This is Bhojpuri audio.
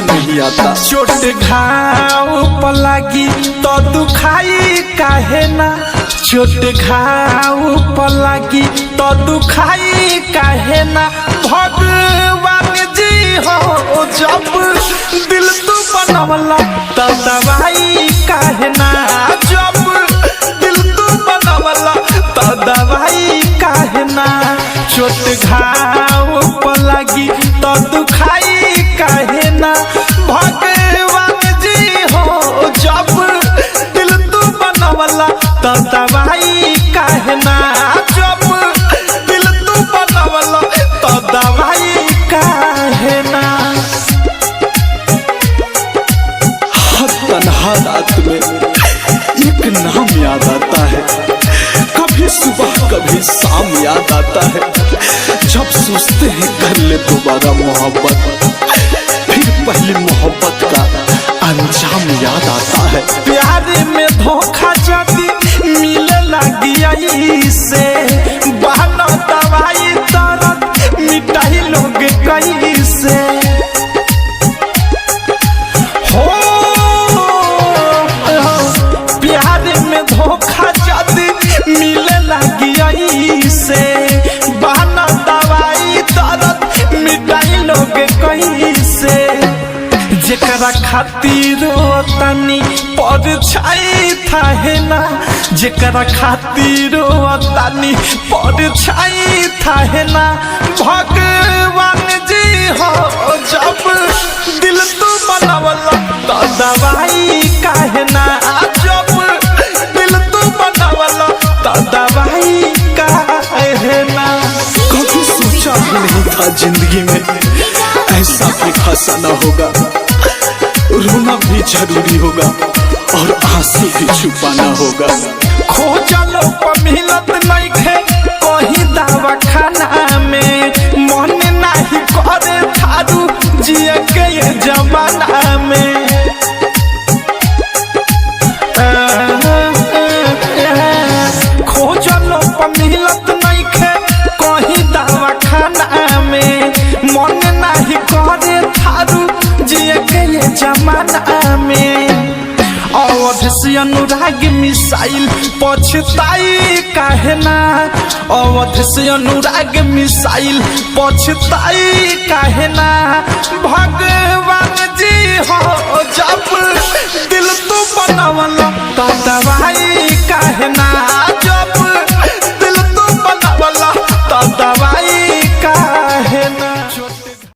नहीं आता। चोट घाव पर लगी तो दुखाई काहे ना, चोट घाव पर लगी तो दुखाई काहे ना। भगवान जी हो जब दिल तू बनवला तो दवाई काहे ना, जब दिल तू बनवला तो दवाई काहे ना। चोट घाव पर लगी तो दुखाई काहे ना। भगवान जी हो जब दिल तू बनवला तो दवाई काहे ना, जब दिल तू बनवला तो दवाई काहे ना। हर तन्हा रात में एक नाम याद आता है, कभी सुबह कभी शाम याद आता है। जब सोचते हैं कर ले दोबारा मोहब्बत, फिर पहली मोहब्बत का अंजाम याद आता है। प्यार में धोखा जदी मिले लगी से बहना दवाई दर्द मिटाई लोग कैसे हो। प्यार में धोखा जदी मिले लगी से बहना दवाई दर्द मिटाई लोग कैसे। जेकरा खातिर तनी परछाई थाहे ना, जेकरा खातिर तनी परछाई थाहे ना। भगवान जी हो जब दिल तू बनवला तो दवाई काहे ना, जब दिल तू बनवला तो दवाई काहे ना। कभी सोचा भी नहीं था जिंदगी में ऐसा भी फंसाना होगा, रोना भी जरूरी होगा और आंसू भी छुपाना होगा। खोजलो पर मिलत नहीं खे कहीं दवा खाना में, मन नहीं करे थारू जिए के ये जमाना में। खोजलो पर मिलत नहीं खे कहीं दवा खाना में, मन नहीं करे थारू जिए के ये जमाना में। अवध से अनुराग मिसाइल पछताई काहे ना, अवध से अनुराग मिसाइल पछताई काहे ना।